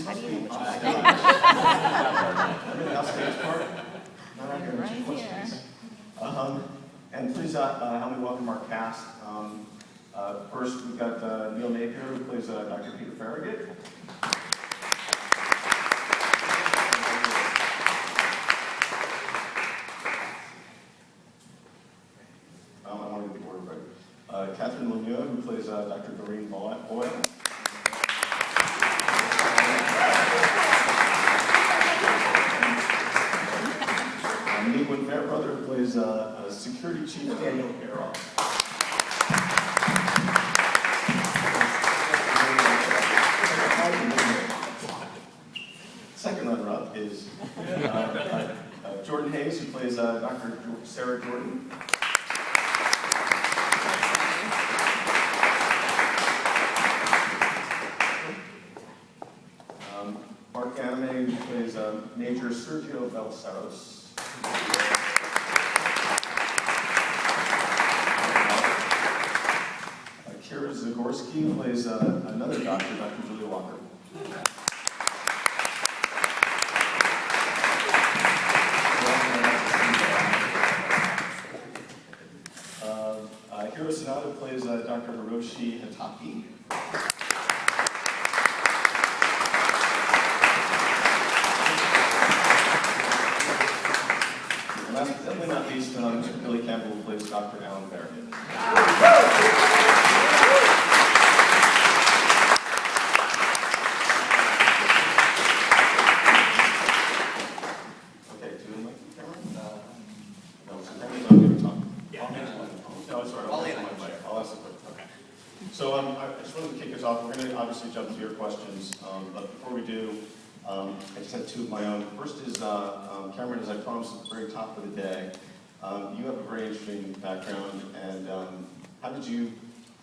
How do you know which one? Everything else stays part. Right here. And please help me welcome our cast. First, we've got Neil Napier, who plays Dr. Peter Farragut. I want to get the order right. Catherine Lemieux, who plays Dr. Doreen Boyle. Meegwun Fairbrother, who plays Security Chief Daniel Carroll. Second runner-up is Jordan Hayes, who plays Dr. Sarah Jordan. Mark Ghanimé, who plays Major Sergio Belisaros. Kyra Zagorsky plays another doctor, Dr. Julia Walker. Hiroyuki Sanada plays Dr. Hiroshi Hitaki. And last but definitely not least, Billy Campbell plays Dr. Alan Farragut. So I just wanted to kick us off. We're going to obviously jump to your questions, but before we do, I just had two of my own. First is, Cameron, as I promised at the very top of the day, you have a very interesting background, and how did you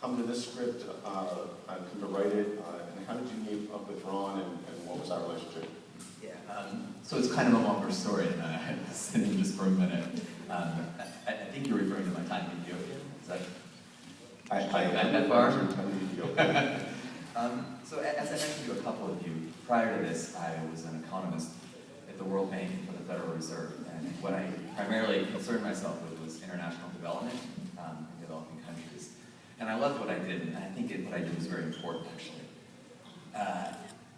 come to this script, come to write it, and how did you meet up with Ron, and what was that relationship? Yeah, so it's kind of a longer story, and I had to sit in just for a minute. I think you're referring to my time in Ethiopia. Is that? I got that far? So as I mentioned to a couple of you, prior to this, I was an economist at the World Bank for the Federal Reserve, and what I primarily concerned myself with was international development in developing countries. And I loved what I did, and I think what I did was very important, actually.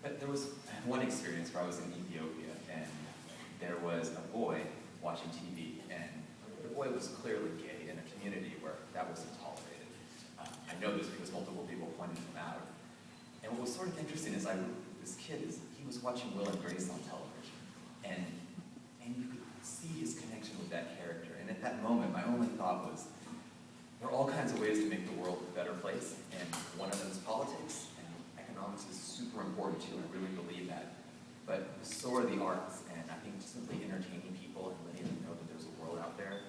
But there was one experience where I was in Ethiopia, and there was a boy watching TV, and the boy was clearly gay in a community where that wasn't tolerated. I know this because multiple people pointed him out. And what was sort of interesting is this kid, he was watching Will and Grace on television. And you could see his connection with that character. And at that moment, my only thought was, there are all kinds of ways to make the world a better place. And one of them is politics. And economics is super important too, and I really believe that. But so are the arts. And I think simply entertaining people and letting them know that there's a world out there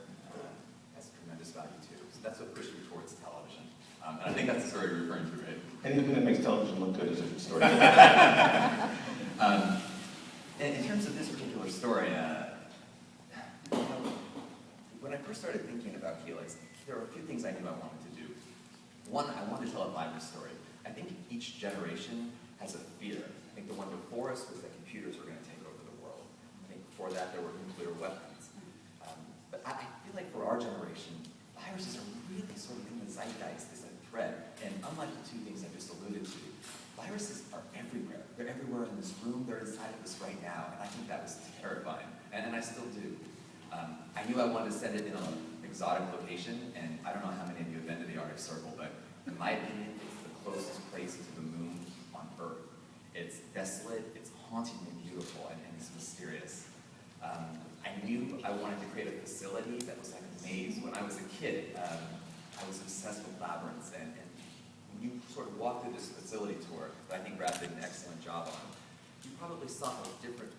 has tremendous value too. So that's what pushed me towards television. And I think that's the story you're referring to, right? Anything that makes television look good is a good story. In terms of this particular story, when I first started thinking about Helix, there were a few things I knew I wanted to do. One, I wanted to tell a virus story. I think each generation has a fear. I think the one before us was that computers were going to take over the world. I think before that there were nuclear weapons. But I feel like for our generation, viruses are really sort of in the zeitgeist as a threat. And unlike the two things I just alluded to, viruses are everywhere. They're everywhere in this room. They're inside of us right now. And I think that was terrifying. And I still do. I knew I wanted to send it in an exotic location. And I don't know how many of you have been to the Arctic Circle, but in my opinion, it's the closest place to the moon on Earth. It's desolate, it's hauntingly beautiful, and it's mysterious. I knew I wanted to create a facility that was like a maze. When I was a kid, I was obsessed with labyrinths, and when you sort of walk through this facility tour that I think Brad did an excellent job on, you probably saw how different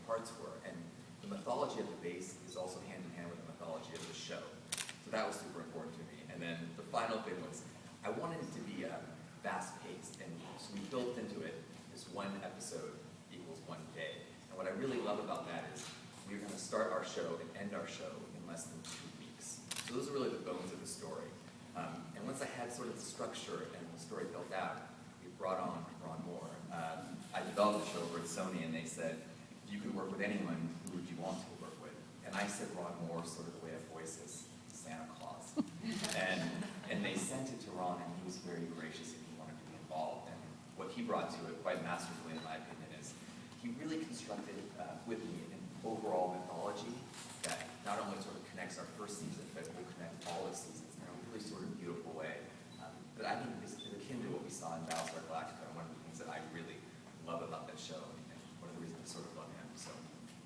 parts were, and the mythology of the base is also hand in hand with the mythology of the show. So that was super important to me. And then the final thing was, I wanted it to be fast-paced, and so we built into it this one episode equals one day. And what I really love about that is we're going to start our show and end our show in less than 2 weeks. So those are really the bones of the story. And once I had sort of the structure and the story built out, we brought on Ron Moore. I developed the show over Sony, and they said, if you could work with anyone, who would you want to work with? And I said Ron Moore, sort of the way of voices, Santa Claus. and they sent it to Ron, and he was very gracious, and he wanted to be involved. And what he brought to it, quite masterfully in my opinion, is he really constructed with me an overall mythology that not only sort of connects our first season, but will connect all the seasons in a really sort of beautiful way. But I think this is akin to what we saw in Battlestar Galactica, and one of the things that I really love about that show, and one of the reasons I sort of love him. So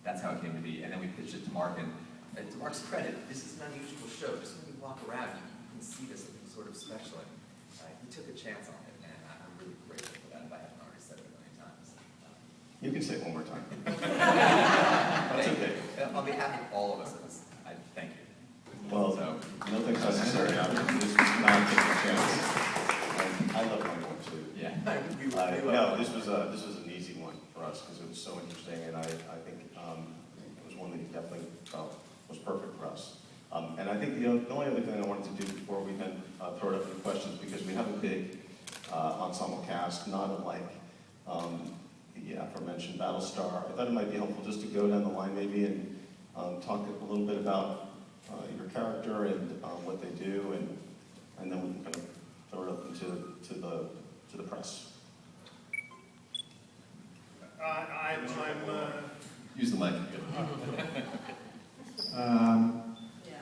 that's how it came to be. And then we pitched it to Mark, and to Mark's credit, this is an unusual show. Just when you walk around, you can see this something sort of special. And he took a chance on it, and I'm really grateful for that, if I haven't already said it a million times. You can say it one more time. That's okay. On behalf of all of us, I thank you. Well, nothing's necessary. This was not taking a chance. I love my one too. Yeah. No, this was an easy one for us because it was so interesting, and I think it was one that you definitely felt was perfect for us. And I think the only other thing I wanted to do before we then throw it up for questions, because we have a big ensemble cast, not unlike the aforementioned Battlestar. I thought it might be helpful just to go down the line maybe and talk a little bit about your character and what they do, and then we can kind of throw it up to the press. Use the mic.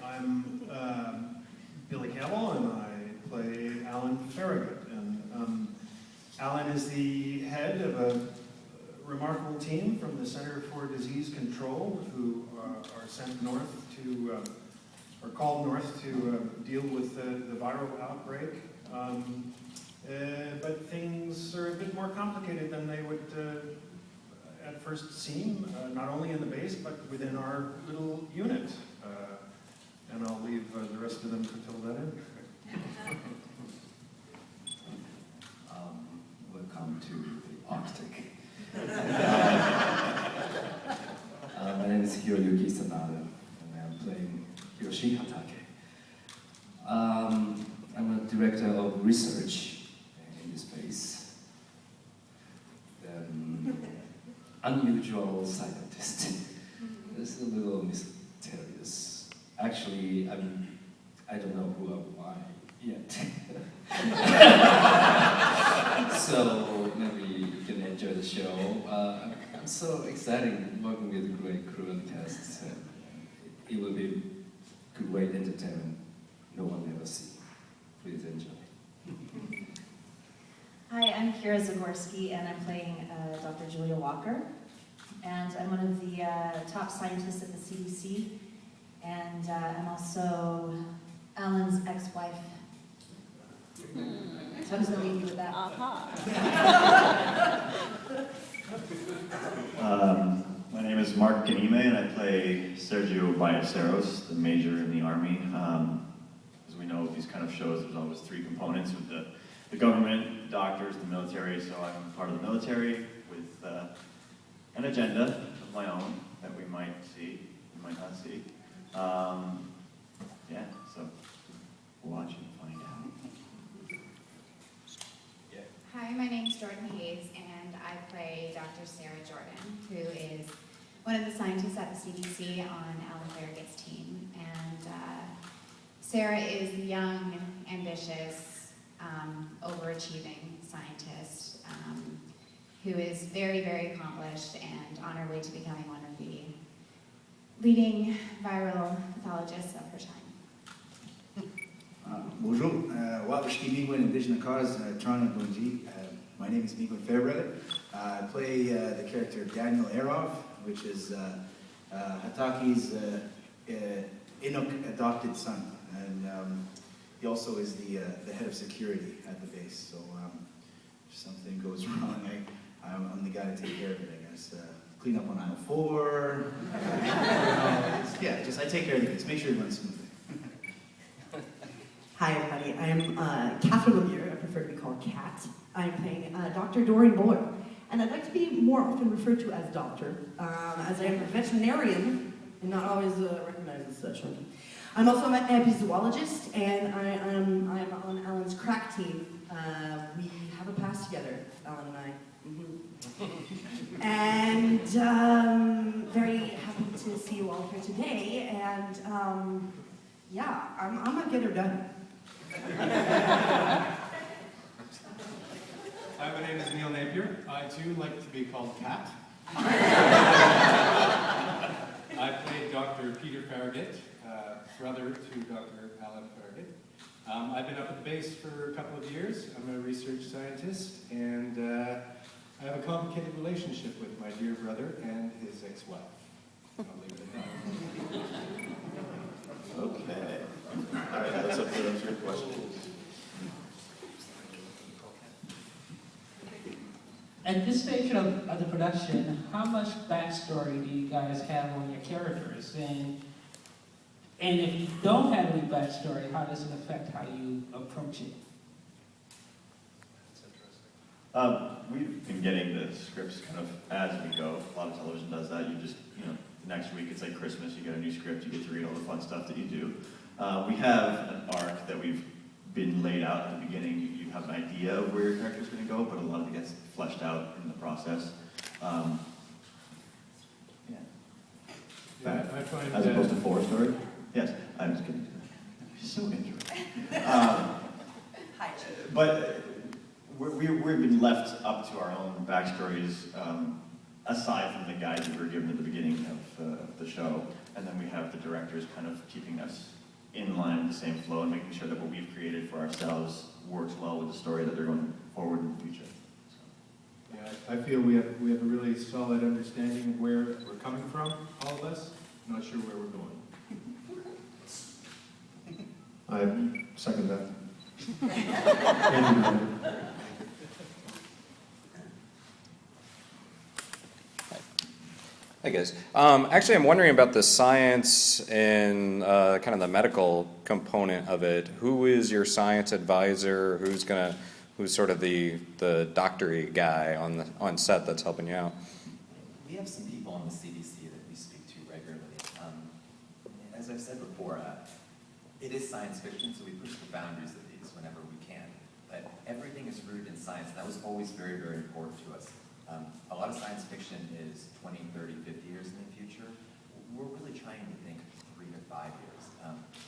I'm Billy Campbell, and I play Alan Farragut. And Alan is the head of a remarkable team from the Center for Disease Control, who are sent north to, or called north to deal with the viral outbreak. But things are a bit more complicated than they would at first seem, not only in the base, but within our little unit. And I'll leave the rest of them to fill that in. Welcome to the Arctic. My name is Hiroyuki Sanada, and I'm playing Hiroshi Hatake. I'm a director of research in this space. Unusual scientist. It's a little mysterious. Actually, I don't know who am I yet. So maybe you can enjoy the show. I'm so excited working with a great crew and cast. It will be great entertainment no one ever see. Please enjoy. Hi, I'm Kyra Zagorsky, and I'm playing Dr. Julia Walker. And I'm one of the top scientists at the CDC. And I'm also Alan's ex-wife. So I'm just going to leave you with that. My name is Mark Ghanimé, and I play Sergio Ballesteros, the major in the Army. As we know, with these kind of shows, there's always three components with the government, the doctors, the military. So I'm part of the military with an agenda of my own that we might see, we might not see. Yeah, so we'll watch and find out. Hi, my name is Jordan Hayes, and I play Dr. Sarah Jordan, who is one of the scientists at the CDC on Alan Farragut's team. And Sarah is the young, ambitious, overachieving scientist who is very, very accomplished and on her way to becoming one of the leading viral pathologists of her time. Bonjour, Wabashki Meegwun Indigenous Cause, Toronto Bunji. My name is Meegwun Fairbrother. I play the character Daniel Arov, which is Hataki's Inuk adopted son. And he also is the head of security at the base. So if something goes wrong, I'm the guy to take care of it, I guess. Clean up on aisle 4. Yeah, just I take care of the base, make sure it runs smoothly. Hi everybody, I'm Catherine Lemieux, I prefer to be called Kat. I'm playing Dr. Doreen Buller, and I'd like to be more often referred to as doctor, as I am a veterinarian and not always recognized as such. I'm also an epizoologist, and I'm on Alan's crack team. We have have a past together, Alan and I. And very happy to see you all here today. And yeah, I'm gonna get her done. Hi, my name is Neil Napier. I too like to be called Cat. I played Dr. Peter Farragut, brother to Dr. Alan Farragut. I've been up at the base for a couple of years. I'm a research scientist, and I have a complicated relationship with my dear brother and his ex-wife. I'll leave it at that. Okay. All right, that's up to your questions. At this stage of the production, how much backstory do you guys have on your characters? And if you don't have any backstory, how does it affect how you approach it? That's interesting. We've been getting the scripts kind of as we go. A lot of television does that. You just, the next week it's like Christmas, you get a new script, you get to read all the fun stuff that you do. We have an arc that we've been laid out at the beginning. You have an idea of where your character's going to go, but a lot of it gets fleshed out in the process. Yeah, I find as opposed to forest story. Yes, I'm just kidding. So interesting. But we've been left up to our own backstories, aside from the guides that we were given at the beginning of the show, and then we have the directors kind of keeping us in line with the same flow and making sure that what we've created for ourselves works well with the story that they're going forward in the future. So. Yeah, I feel we have a really solid understanding of where we're coming from, all of us. I'm not sure where we're going. I second that. Hi guys. Actually, I'm wondering about the science and kind of the medical component of it. Who is your science advisor? Who's sort of the doctory guy on set that's helping you out? We have some people on the CDC that we speak to regularly. As I've said before, it is science fiction, so we push the boundaries of these whenever we can. But everything is rooted in science, and that was always very, very important to us. A lot of science fiction is 20, 30, 50 years in the future. We're really trying to think 3 to 5 years.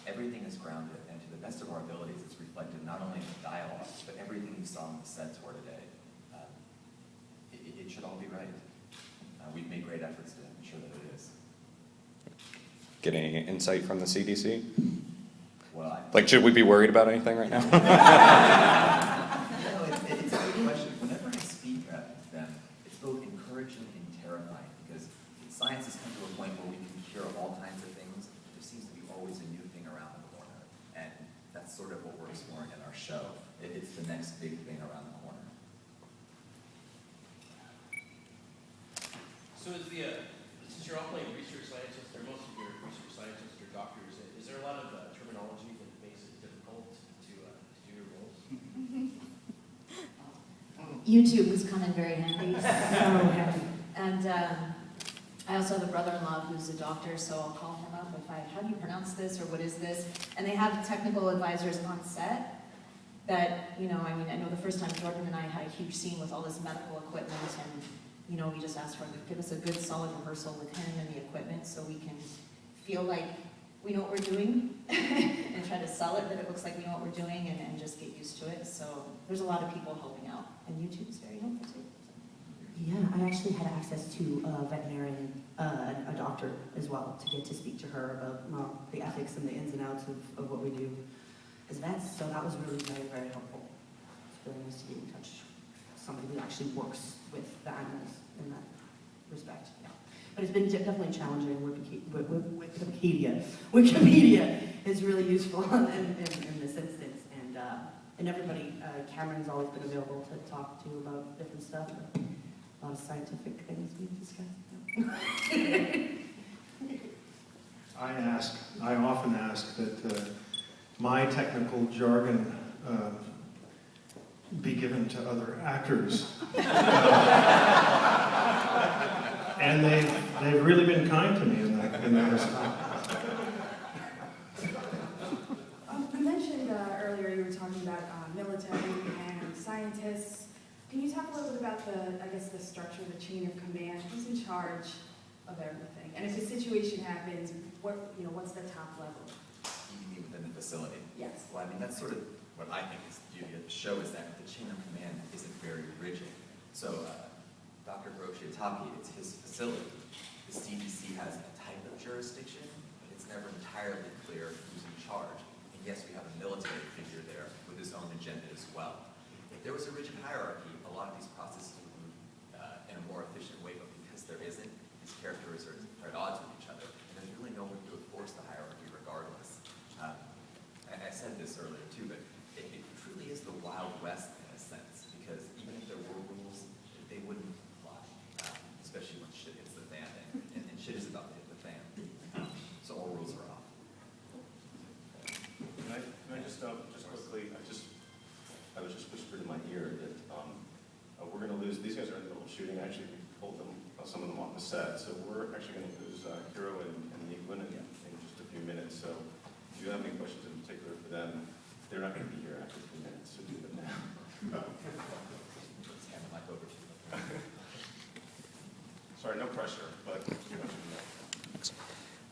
Everything is grounded, and to the best of our abilities, it's reflected not only in the dialogue, but everything you saw on the set tour today. It should all be right. We've made great efforts to ensure that it is. Get any insight from the CDC? Well, should we be worried about anything right now? No, it's a good question. Whenever I speak to them, it's both encouraging and terrifying, because science has come to a point where we can cure all kinds of things. There seems to be always a new thing around the corner, and that's sort of what we're exploring in our show. It's the next big thing around the corner. So since you're all playing research scientists, or most of your research scientists or doctors, is there a lot of terminology that makes it difficult to do your roles? YouTube has come in very handy. So handy. And I also have a brother-in-law who's a doctor, so I'll call him up if how do you pronounce this, or what is this? And they have technical advisors on set that, I know the first time Jordan and I had a huge scene with all this medical equipment, and we just asked for him to give us a good solid rehearsal with him and the equipment so we can feel like we know what we're doing and try to sell it that it looks like we know what we're doing and just get used to it. So there's a lot of people helping out, and YouTube is very helpful too. Yeah, I actually had access to a veterinarian, a doctor as well, to get to speak to her about the ethics and the ins and outs of what we do as vets. So that was really very, very helpful. It's really nice to get in touch with somebody who actually works with the animals in that respect. Yeah. But it's been definitely challenging. Wikipedia is really useful in this instance, and everybody. Cameron's always been available to talk to about different stuff. A lot of scientific things we've discussed. I often ask that my technical jargon be given to other actors. And they've really been kind to me in that respect. You mentioned earlier you were talking about military and scientists. Can you talk a little bit about the structure, the chain of command? Who's in charge of everything? And if a situation happens, what's the top level? You mean within the facility? Yes. Well, I mean, that's sort of what I think is the beauty of the show, is that the chain of command isn't very rigid. So, Dr. Hiroyuki Sanada, it's his facility. The CDC has a type of jurisdiction, but it's never entirely clear who's in charge. And yes, we have a military figure there with his own agenda as well. If there was a rigid hierarchy, a lot of these processes would move in a more efficient way, but because there isn't, these characters are at odds with each other, and there's really no one to enforce the hierarchy regardless. I said this earlier too, but it truly is the Wild West in a sense, because even if there were rules, they wouldn't apply, especially when shit hits the fan, and shit is about to hit the fan. So all rules are off. Can I just quickly, I was just whispered in my ear that we're going to lose, these guys are in the middle of shooting. Actually, we pulled them, some of them off the set, so we're actually going to lose Kyra and Meegwun in just a few minutes. So if you have any questions in particular for them, they're not going to be here after 3 minutes, so do them now. Let's hand the mic over to you. Sorry, no pressure, but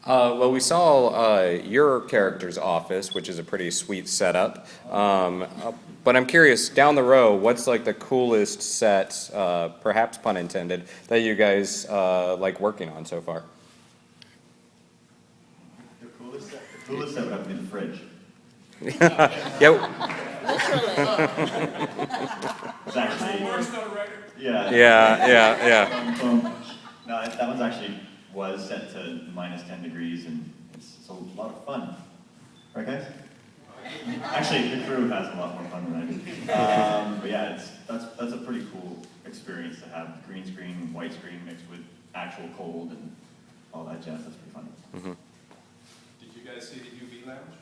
well, we saw your character's office, which is a pretty sweet setup. But I'm curious, down the road, what's like the coolest set, perhaps pun intended, that you guys like working on so far? The coolest set would have to be the fridge. Yep. It's actually, yeah. Yeah. No, that one's actually was set to -10 degrees, and it's a lot of fun. Right, guys? Actually, the crew has a lot more fun than I do. But yeah, that's a pretty cool experience to have green screen, white screen mixed with actual cold and all that jazz. That's pretty fun. Mm-hmm. Did you guys see the UV lounge?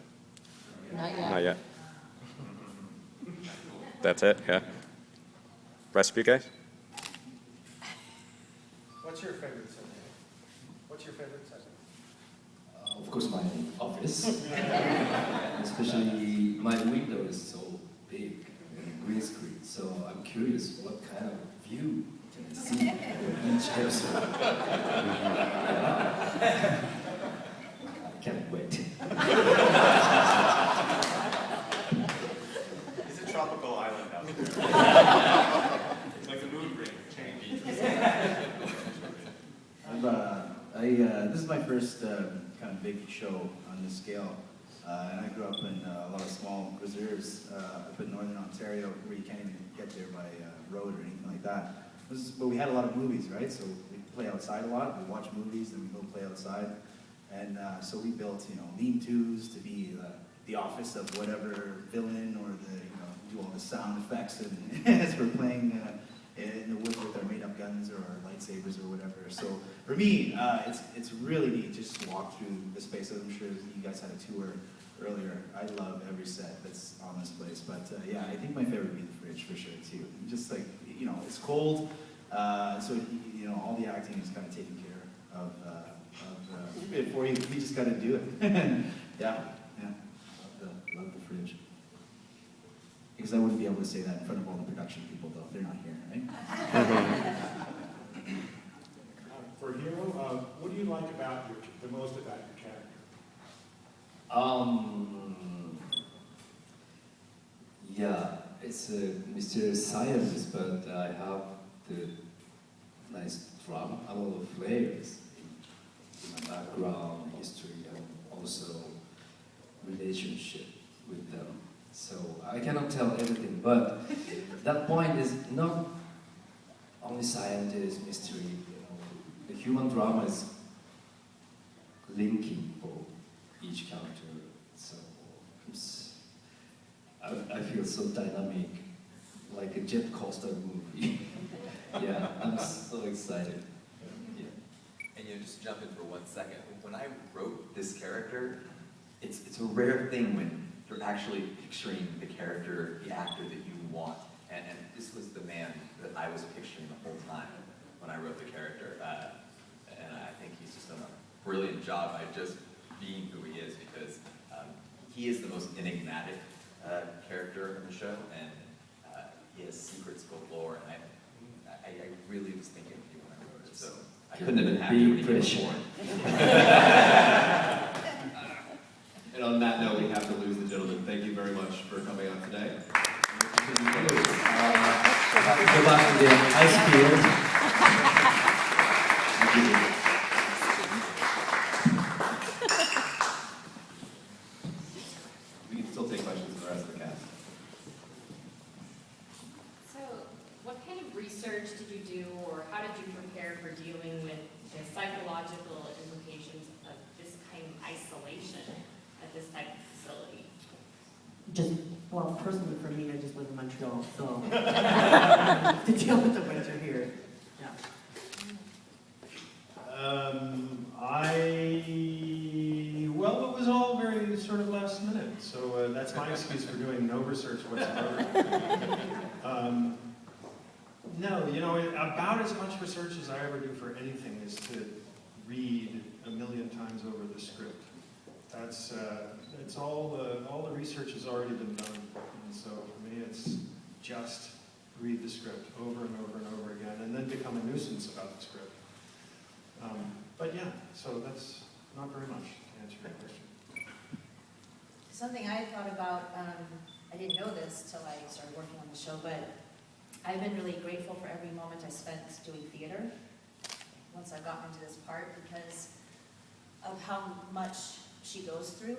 Not yet. That's it, yeah. Rest of you guys? What's your favorite setting? What's your favorite setting? Of course, my office. Especially my window is so big and green screen, so I'm curious what kind of view can I see in each episode. I can't wait. It's a tropical island out there. Like a mood ring change. This is my first kind of big show on this scale, and I grew up in a lot of small reserves up in northern Ontario where you can't even get there by road or anything like that. But we had a lot of movies, right? So we play outside a lot. We watch movies, then we go play outside, and so we built, lean-tos to be the office of whatever villain, or do all the sound effects and as we're playing in the woods with our made-up guns or our lightsabers or whatever. So for me, it's really neat just to walk through the space. I'm sure you guys had a tour earlier. I love every set that's on this place. But yeah, I think my favorite would be the fridge for sure too. Just like, it's cold, so all the acting is kind of taken care of for you. We just got to do it. yeah. Love the fridge. Because I wouldn't be able to say that in front of all the production people, though. They're not here, right? For Hero, what do you like about the most about your character? Yeah, it's a mysterious science, but I have the nice drama, a lot of flavors in my background, history, and also relationship with them. So I cannot tell everything, but that point is not only scientist, mystery. The human drama is linking for each character. So I feel so dynamic, like a jet coaster movie. Yeah, I'm so excited. Yeah. And just jump in for 1 second. When I wrote this character, it's a rare thing when you're actually picturing the character, the actor that you want. And this was the man that I was picturing the whole time when I wrote the character. And I think he's just done a brilliant job by just being who he is, because he is the most enigmatic character in the show, and he has secrets galore, and I really was thinking of you when I wrote it, so I couldn't have been happier when he was born. And on that note, we have to lose the gentleman. Thank you very much for coming out today. Good luck with the ice field. We can still take questions from the rest of the cast. So, what kind of research did you do, or how did you prepare for dealing with the psychological implications of this kind of isolation at this type of facility? Well, personally for me, I just live in Montreal, so to deal with the winter here. Yeah. Well, it was all very sort of last minute, so that's my excuse for doing no research whatsoever. No, you know, about as much research as I ever do for anything is to read 1,000,000 times over the script. That's all the research has already been done, and so for me it's just read the script over and over and over again, and then become a nuisance about the script. But yeah, so that's not very much to answer your question. Something I had thought about, I didn't know this till I started working on the show, but I've been really grateful for every moment I spent doing theater once I've gotten into this part, because of how much she goes through,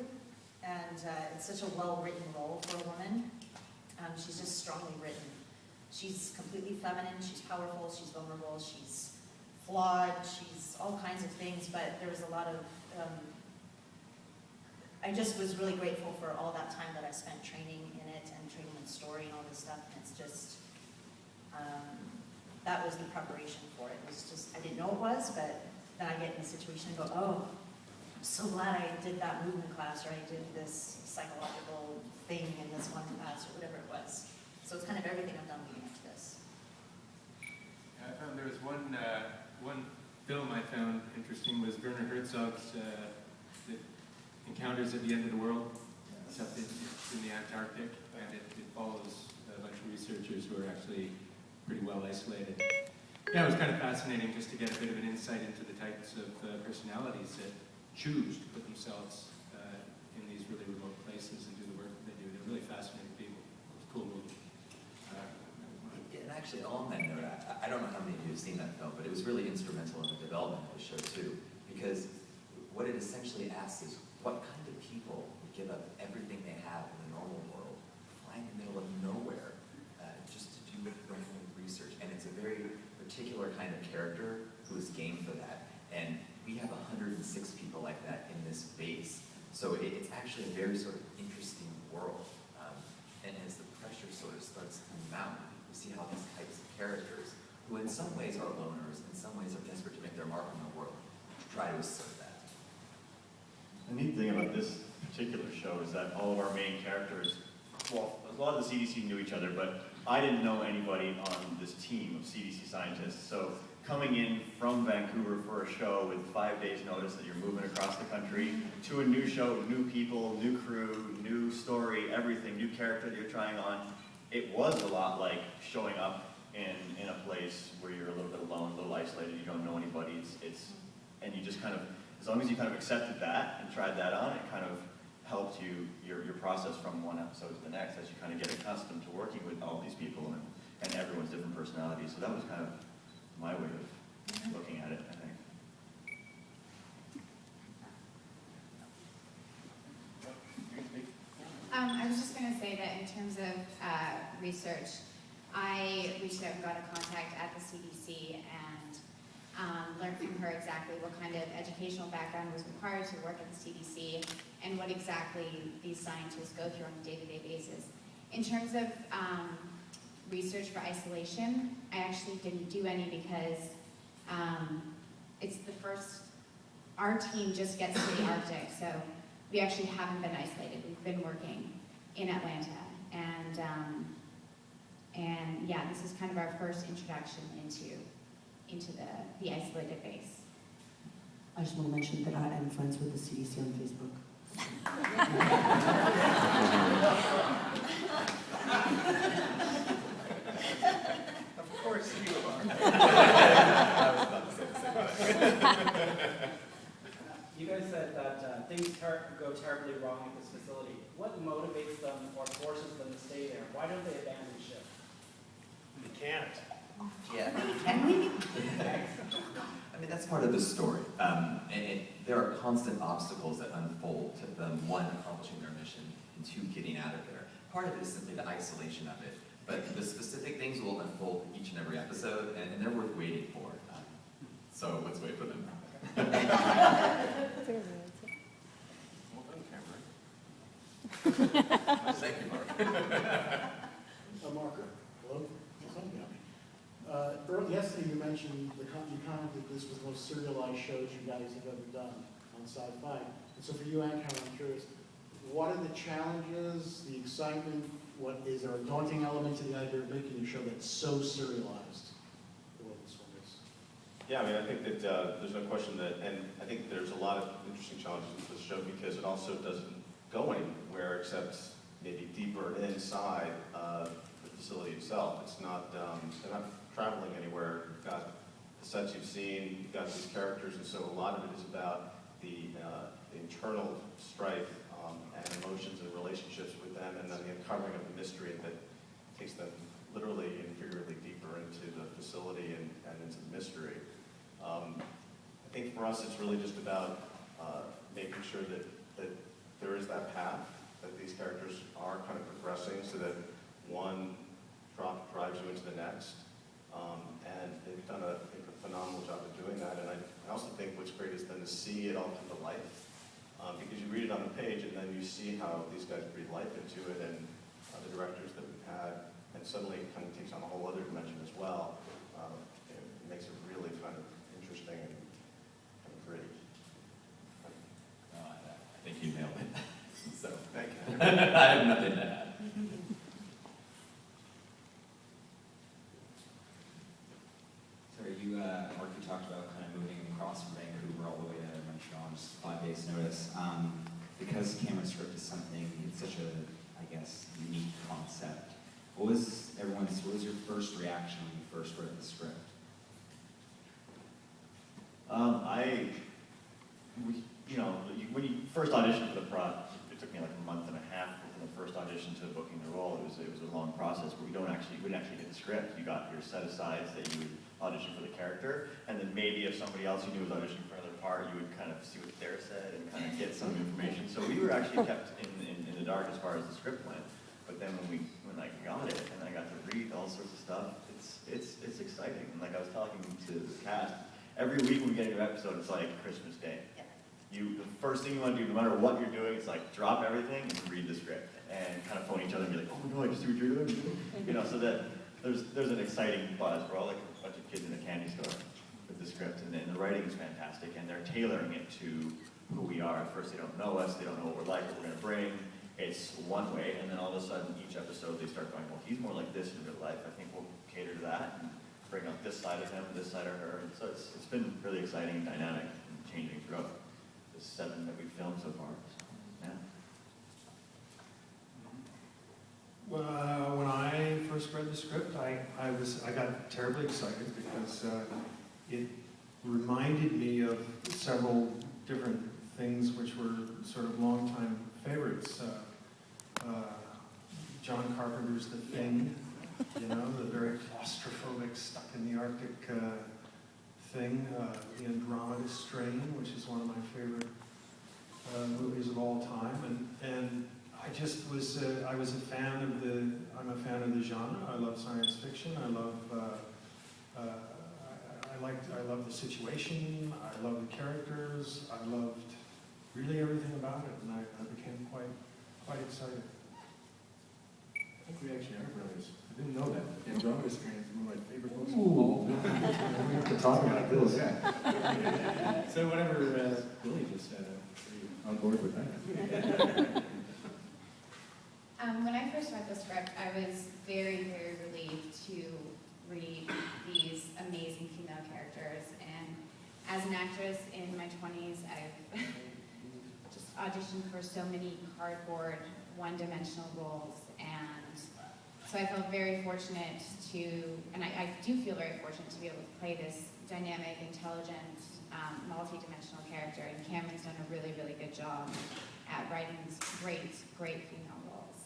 and it's such a well-written role for a woman. She's just strongly written. She's completely feminine, she's powerful, she's vulnerable, she's flawed, she's all kinds of things, but there was a lot of, I just was really grateful for all that time that I spent training in it and training in story and all this stuff, and it's just, that was the preparation for it. It was just, I didn't know it was, but then I get in the situation and go, oh, I'm so glad I did that movement class, or I did this psychological thing in this one class, or whatever it was. So it's kind of everything I've done leading up to this. I found there was one film I found interesting was Werner Herzog's the Encounters at the End of the World. It's up in the Antarctic, and it follows a bunch of researchers who are actually pretty well isolated. Yeah, it was kind of fascinating just to get a bit of an insight into the types of personalities that choose to put themselves in these really remote places and do the work that they do. They're really fascinating people. It's a cool movie. And actually, on that note, I don't know how many of you have seen that film, but it was really instrumental in the development of the show too, because what it essentially asks is, what kind of people would give up everything they have in the normal world, fly in the middle of nowhere, just to do random research? And it's a very particular kind of character who is game for that. And we have 106 people like that in this base. So it's actually a very sort of interesting world. And as the pressure sort of starts to mount, we see how these types of characters, who in some ways are loners, in some ways are desperate to make their mark on the world, try to assert that. The neat thing about this particular show is that all of our main characters, well, a lot of the CDC knew each other, but I didn't know anybody on this team of CDC scientists. So coming in from Vancouver for a show with 5 days notice that you're moving across the country to a new show, new people, new crew, new story, everything, new character that you're trying on, it was a lot like showing up in a place where you're a little bit alone, a little isolated, you don't know anybody, and you just kind of, as long as you kind of accepted that and tried that on, it kind of helped your process from one episode to the next as you kind of get accustomed to working with all these people and everyone's different personalities. So that was kind of my way of looking at it, I think. I was just going to say that in terms of research, I reached out and got a contact at the CDC and learned from her exactly what kind of educational background was required to work at the CDC and what exactly these scientists go through on a day-to-day basis. In terms of research for isolation, I actually didn't do any because it's the first, our team just gets to the Arctic, so we actually haven't been isolated. We've been working in Atlanta, and yeah, this is kind of our first introduction into the isolated base. I just want to mention that I am friends with the CDC on Facebook. I was about to say the same thing. You guys said that things go terribly wrong at this facility. What motivates them or forces them to stay there? Why don't they abandon ship? You can't. Yeah, can we? I mean, that's part of the story. There are constant obstacles that unfold to them, one, accomplishing their mission, and two, getting out of there. Part of it is simply the isolation of it. But the specific things will unfold each and every episode, and they're worth waiting for. So let's wait for them. Well done, Cameron. Thank you, Mark. Marco, hello? Yesterday you mentioned you commented this was the most serialized shows you guys have ever done on Syfy. And so for you and Cameron, I'm curious, what are the challenges, the excitement? Is there a daunting element to the idea of making a show that's so serialized the way this one is? Yeah, I mean, I think that there's no question that, and I think there's a lot of interesting challenges with this show because it also doesn't go anywhere except maybe deeper inside the facility itself. It's not, they're not traveling anywhere. You've got the sets you've seen, you've got these characters, and so a lot of it is about the internal strife and emotions and relationships with them, and then the uncovering of the mystery that takes them literally and figuratively deeper into the facility and into the mystery. I think for us, it's really just about making sure that there is that path, that these characters are kind of progressing so that one drop drives you into the next. And they've done, I think, a phenomenal job of doing that. And I also think what's great is then to see it all come to life. Because you read it on the page and then you see how these guys breathe life into it and the directors that we've had. And suddenly it kind of takes on a whole other dimension as well. It makes it really kind of interesting and kind of gritty. I think you nailed it. So, thank you. I have nothing to add. Mark, you talked about kind of moving across from Vancouver all the way to Montreal on just 5 days' notice. Because Cameron's script is something, it's such a, I guess, unique concept. What was your first reaction when you first read the script? When you first auditioned for the project, it took me like a month and a half from the first audition to booking the role. It was a long process, but we didn't actually get the script. You got your set asides that you would audition for the character, and then maybe if somebody else you knew was auditioning for another part, you would kind of see what they're said and kind of get some information. So we were actually kept in the dark as far as the script went. But then when I got it and I got to read all sorts of stuff, it's exciting. And like I was talking to the cast, every week when we get a new episode, it's like Christmas Day. The first thing you want to do, no matter what you're doing, is like drop everything and read the script and kind of phone each other and be like, oh no, I just see what you're doing. So that there's an exciting buzz. We're all like a bunch of kids in a candy store with the script, and the writing is fantastic, and they're tailoring it to who we are. At first, they don't know us, they don't know what we're like, what we're going to bring. It's one way, and then all of a sudden, each episode, they start going, well, he's more like this in real life. I think we'll cater to that and bring out this side of him, this side of her. And so it's been really exciting and dynamic and changing throughout the 7 that we've filmed so far. So, yeah. When I first read the script, I got terribly excited because it reminded me of several different things which were sort of longtime favorites. John Carpenter's The Thing, the very claustrophobic, stuck in the Arctic thing. The Andromeda Strain, which is one of my favorite movies of all time, and I just was I'm a fan of the genre. I love science fiction. I love the situation. I love the characters. I loved really everything about it, and I became quite excited. I think we actually are brothers. I didn't know that. Andromeda Strain is one of my favorite books. Ooh. We have to talk about this. Yeah. So whatever Billy just said, I'm on board with that. When I first read the script, I was very, very relieved to read these amazing female characters. And as an actress in my 20s, I've just auditioned for so many cardboard, one-dimensional roles. And So I felt very fortunate to, and I do feel very fortunate to be able to play this dynamic, intelligent, multi-dimensional character, and Cameron's done a really, really good job at writing these great, great female roles.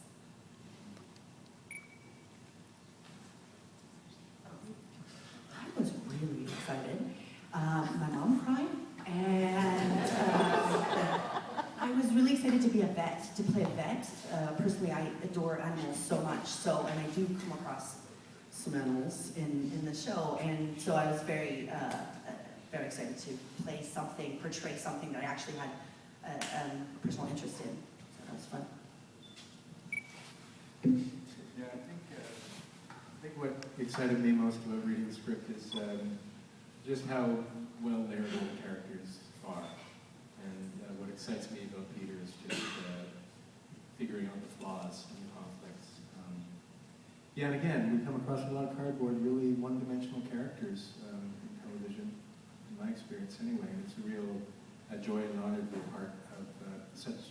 I was really excited. My mom cried, and I was really excited to be a vet, to play a vet. Personally, I adore animals so much, and I do come across some animals in the show, and so I was very excited to play something, portray something that I actually had a personal interest in. So that was fun. Yeah, I think what excited me most about reading the script is just how well layered all the characters are. And what excites me about Peter is just figuring out the flaws and the conflicts. Yeah, and again, we come across a lot of cardboard, really one-dimensional characters in television, in my experience anyway. And it's a real joy and honor to be a part of such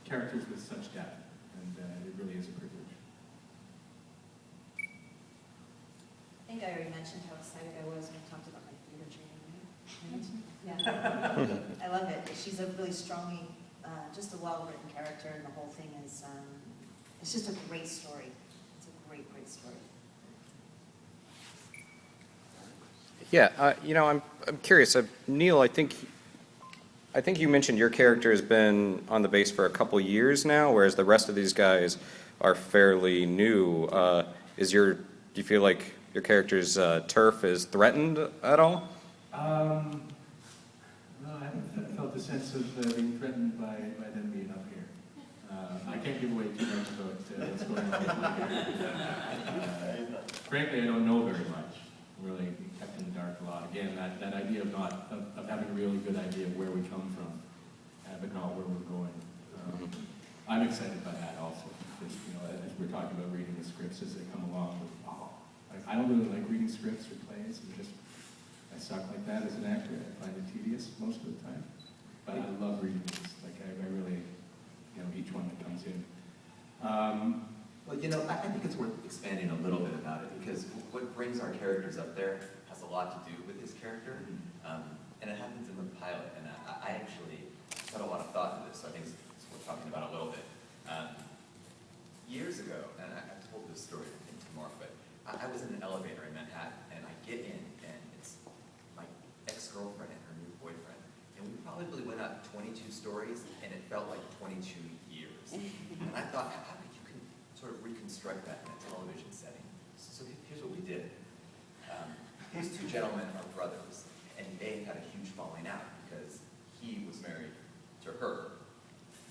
characters with such depth. And it really is a privilege. I think I already mentioned how excited I was when I talked about my theater training. Yeah, I love it. She's a really strongly, just a well-written character, and the whole thing is, it's just a great story. It's a great, great story. Yeah, I'm curious. Neil, I think you mentioned your character has been on the base for a couple years now, whereas the rest of these guys are fairly new. Do you feel like your character's turf is threatened at all? No, I haven't felt a sense of being threatened by them being up here. I can't give away too much about what's going on with my character. Frankly, I don't know very much. I'm really kept in the dark a lot. Again, that idea of having a really good idea of where we come from, but not where we're going. I'm excited by that also. Because, as we're talking about reading the scripts as they come along, I don't really like reading scripts or plays. I suck like that as an actor. I find it tedious most of the time. But I love reading these. I really, each one that comes in. Well, I think it's worth expanding a little bit about it, because what brings our characters up there has a lot to do with his character, and it happens in the pilot. And I actually put a lot of thought to this, so I think it's worth talking about a little bit. Years ago, and I've told this story to Mark, but I was in an elevator in Manhattan, and I get in, and it's my ex-girlfriend and her new boyfriend, and we probably went up 22 stories, and it felt like 22 years. And I thought, how could you sort of reconstruct that in a television setting? So here's what we did. These two gentlemen are brothers, and they had a huge falling out because he was married to her,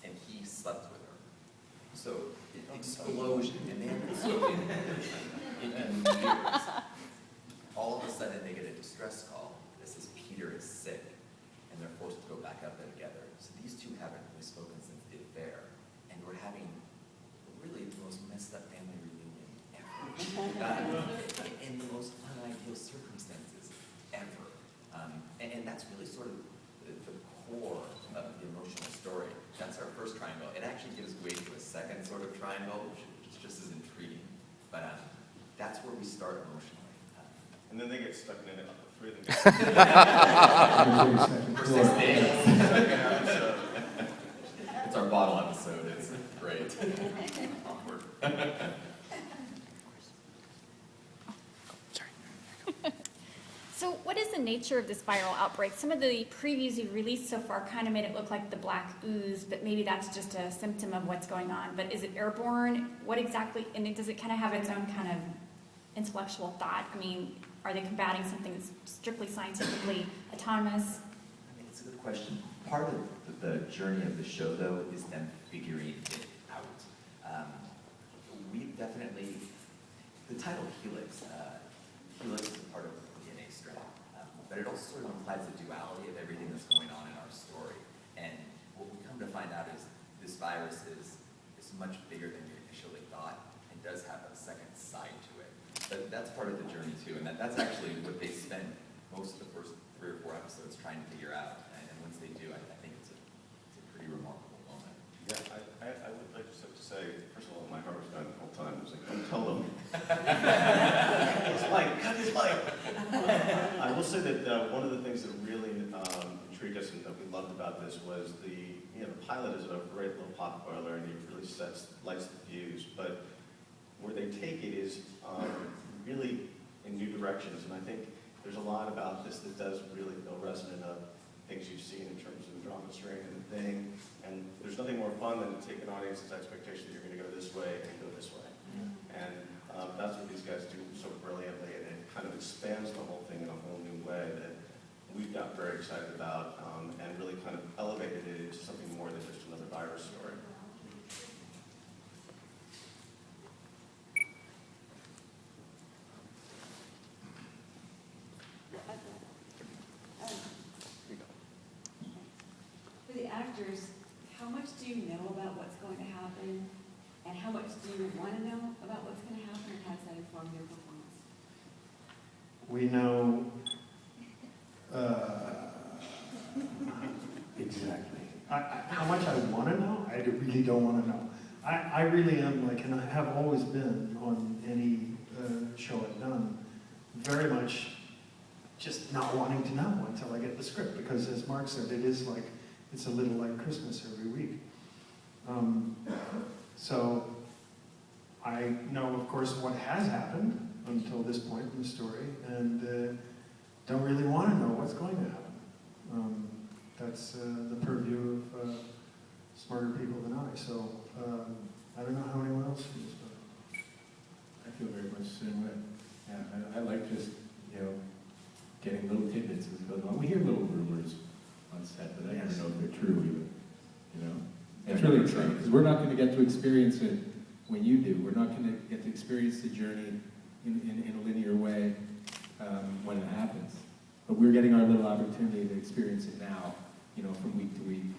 and he slept with her. So, explosion, and they had been spoken in years. All of a sudden, they get a distress call that says Peter is sick, and they're forced to go back up there together. So these two haven't really spoken since the affair, and we're having really the most messed up family reunion ever. In the most unideal circumstances ever. And that's really sort of the core of the emotional story. That's our first triangle. It actually gives way to a second sort of triangle, which is just as intriguing. But that's where we start emotionally. And then they get stuck in it. Three of them For 6 days. It's our bottle episode. It's great. Awkward. So what is the nature of this viral outbreak? Some of the previews you released so far kind of made it look like the black ooze, but maybe that's just a symptom of what's going on. But is it airborne? What exactly, and does it kind of have its own kind of intellectual thought? I mean, are they combating something that's strictly scientifically autonomous? It's a good question. Part of the journey of the show, though, is them figuring it out. We definitely, the title Helix, Helix is a part of DNA strand, but it also sort of implies the duality of everything that's going on in our story. And what we come to find out is this virus is much bigger than we initially thought and does have a second side to it. But that's part of the journey too, and that's actually what they spend most of the first 3 or 4 episodes trying to figure out. And once they do, I think it's a pretty remarkable moment. Yeah, I just have to say, first of all, my heart was done the whole time. I was like, don't tell them. I will say that one of the things that really intrigued us and that we loved about this was the pilot is a great little pop boiler and he really lights the fuse, but where they take it is really in new directions, and I think there's a lot about this that does really feel resonant of things you've seen in terms of the drama strain and the thing, and there's nothing more fun than to take an audience's expectation that you're going to go this way and go this way. And that's what these guys do so brilliantly, and it kind of expands the whole thing in a whole new way that we've got very excited about, and really kind of elevated it into something more than just another virus story. For the actors, how much do you know about what's going to happen, and how much do you want to know about what's going to happen, and how does that inform your performance? We know exactly. How much I want to know, I really don't want to know. I really am like, and I have always been on any show I've done, very much just not wanting to know until I get the script, because as Mark said, it is like, it's a little like Christmas every week. So I know, of course, what has happened until this point in the story, and don't really want to know what's going to happen. That's the purview of smarter people than I. So I don't know how anyone else feels about it. I feel very much the same way. Yeah, I like just, getting little tidbits as it goes on. We hear little rumors on set, but I never know if they're true even, It's really exciting, because we're not going to get to experience it when you do. We're not going to get to experience the journey in a linear way when it happens. But we're getting our little opportunity to experience it now, from week to week,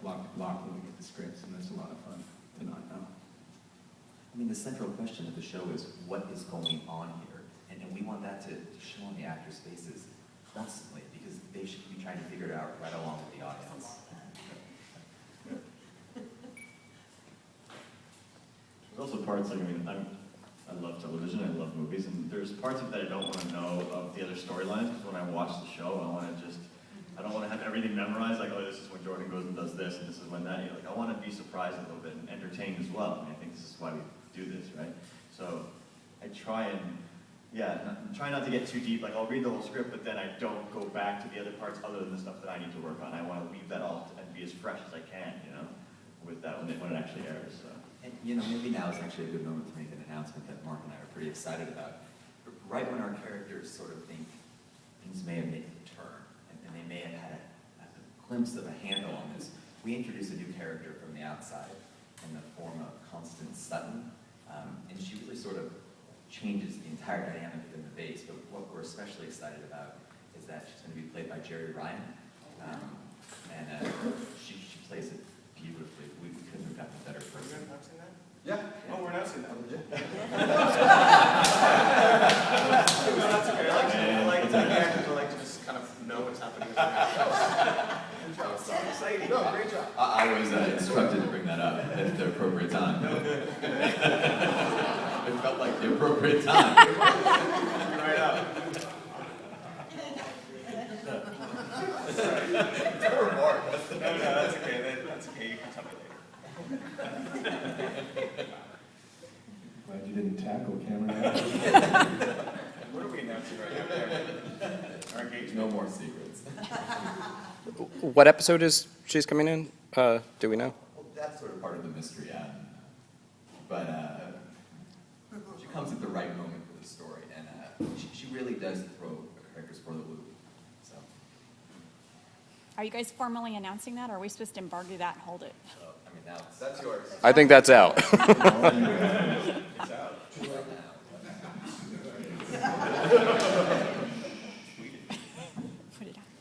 block to block when we get the scripts, and that's a lot of fun to not know. I mean, the central question of the show is what is going on here? And we want that to show on the actors' faces constantly, because they should be trying to figure it out right along with the audience. There's also parts like, I love television, I love movies, and there's parts of that I don't want to know of the other storylines, because when I watch the show, I don't want to have everything memorized, like, oh, this is when Jordan goes and does this, and this is when that, I want to be surprised a little bit and entertained as well. I think this is why we do this, right? So I try and, try not to get too deep, like I'll read the whole script, but then I don't go back to the other parts other than the stuff that I need to work on. I want to leave that all and be as fresh as I can, with that when it actually airs. So. And maybe now is actually a good moment to make an announcement that Mark and I are pretty excited about. Right when our characters sort of think things may have made a turn, and they may have had a glimpse of a handle on this, we introduce a new character from the outside in the form of Constance Sutton, and she really sort of changes the entire dynamic within the base. But what we're especially excited about is that she's going to be played by Jerry Ryan, and she plays it beautifully. We couldn't have gotten a better person. Are we announcing that? Yeah. Oh, we're announcing that. I like the actors. I like to just kind of know what's happening. Good job. So exciting. No, great job. I was instructed to bring that up at the appropriate time. It felt like the appropriate time. Right up. Or more. No, that's okay. That's okay. You can tell me later. Glad you didn't tackle Cameron. What are we announcing right now? Our engagement. No more secrets. What episode is she's coming in? Do we know? Well, that's sort of part of the mystery, but she comes at the right moment for the story, and she really does throw the characters for the loop. So. Are you guys formally announcing that, or are we supposed to embargo that and hold it? Now that's yours. I think that's out. It's out.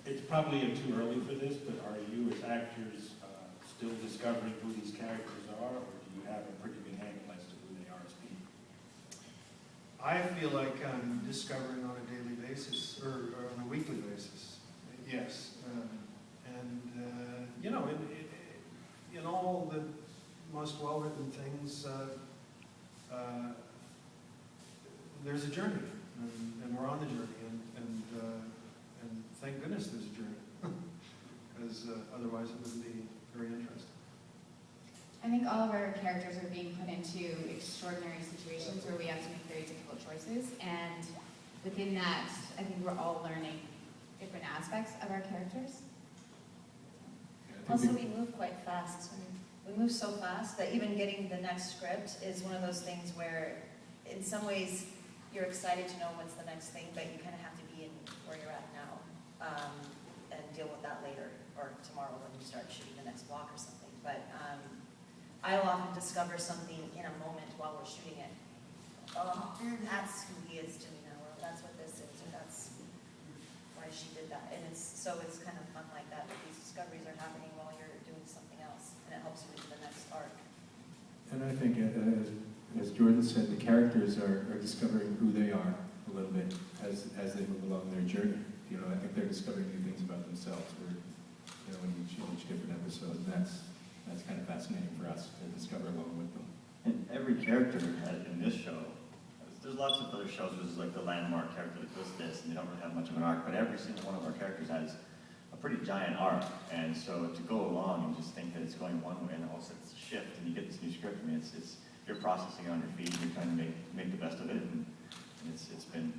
It's probably too early for this, but are you as actors still discovering who these characters are, or do you have a pretty good handle as to who they are as people? I feel like I'm discovering on a daily basis, or on a weekly basis. Yes. In all the most well-written things, there's a journey, and we're on the journey, and otherwise it wouldn't be very interesting. I think all of our characters are being put into extraordinary situations where we have to make very difficult choices, and within that, I think we're all learning different aspects of our characters. Also, we move quite fast. We move so fast that even getting the next script is one of those things where, in some ways, you're excited to know what's the next thing, but you kind of have to be in where you're at now and deal with that later or tomorrow when you start shooting the next block or something. But I'll often discover something in a moment while we're shooting it. Oh, that's who he is to me now, or that's what this is, or that's why she did that. And it's kind of fun like that. These discoveries are happening while you're doing something else, and it helps you into the next arc. And I think, as Jordan said, the characters are discovering who they are a little bit as they move along their journey. You know, I think they're discovering new things about themselves. In each different episode, and that's kind of fascinating for us to discover along with them. And every character in this show, there's lots of other shows where there's like the landmark character that does this, and they don't really have much of an arc, but every single one of our characters has a pretty giant arc. And so to go along and just think that it's going one way, and all of a sudden it's a shift, and you get this new script. I mean, it's you're processing on your feet, and you're trying to make the best of it, and it's been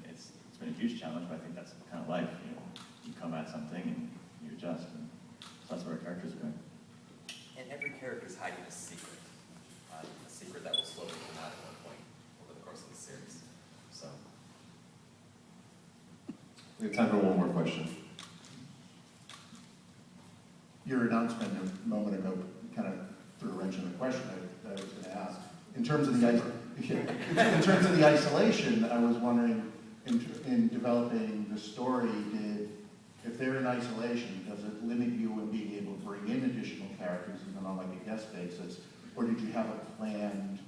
a huge challenge. But I think that's kind of life. You know, you come at something and you adjust, and so that's what our characters are doing. And every character is hiding a secret that will slowly come out at one point over the course of the series. So, we have time for one more question. Your announcement a moment ago kind of threw a wrench in the question that I was going to ask. In terms of the isolation, I was wondering, in developing the story, if they're in isolation, does it limit you in being able to bring in additional characters, even on like a guest basis, or did you have a planned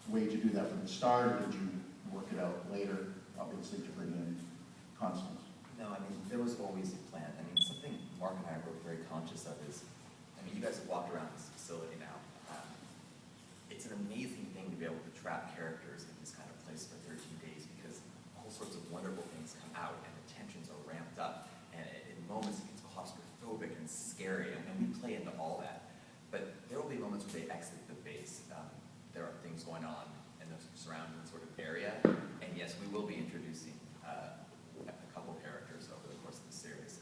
way to do that from the start, or did you work it out later, obviously, to bring in Constance? no, I mean, there was always a plan. I mean, something Mark and I are both very conscious of is, I mean, you guys have walked around this facility now. It's an amazing thing to be able to trap characters in this kind of place for 13 days because all sorts of wonderful things come out and the tensions are ramped up. And in moments it gets claustrophobic and scary, and we play into all that. But there will be moments where they exit the base. There are things going on in the surrounding sort of area. And yes, we will be introducing a couple characters over the course of the series.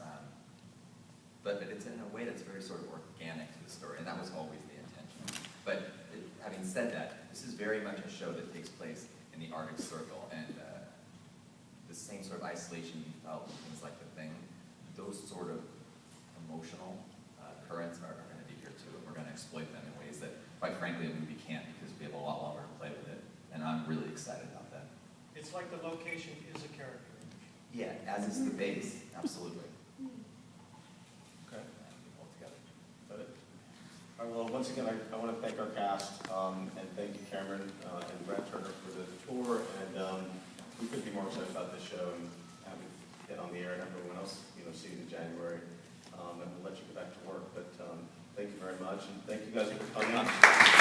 But it's in a way that's very sort of organic to the story, and that was always the intention. But having said that, this is very much a show that takes place in the Arctic Circle, and the same sort of isolation you felt in things like The Thing, those sort of emotional currents are going to be here too, and we're going to exploit them in ways that, quite frankly, a movie can't because we have a lot longer to play with it, and I'm really excited about that. It's like the location is a character. Yeah, as is the base, absolutely. Okay. All together. Is that it? All right, well, once again, I want to thank our cast, and thank you, Cameron and Brad Turner, for the tour, and we couldn't be more excited about this show and have it get on the air and have everyone else, see it in January, and we'll let you get back to work. But thank you very much, and thank you guys for coming.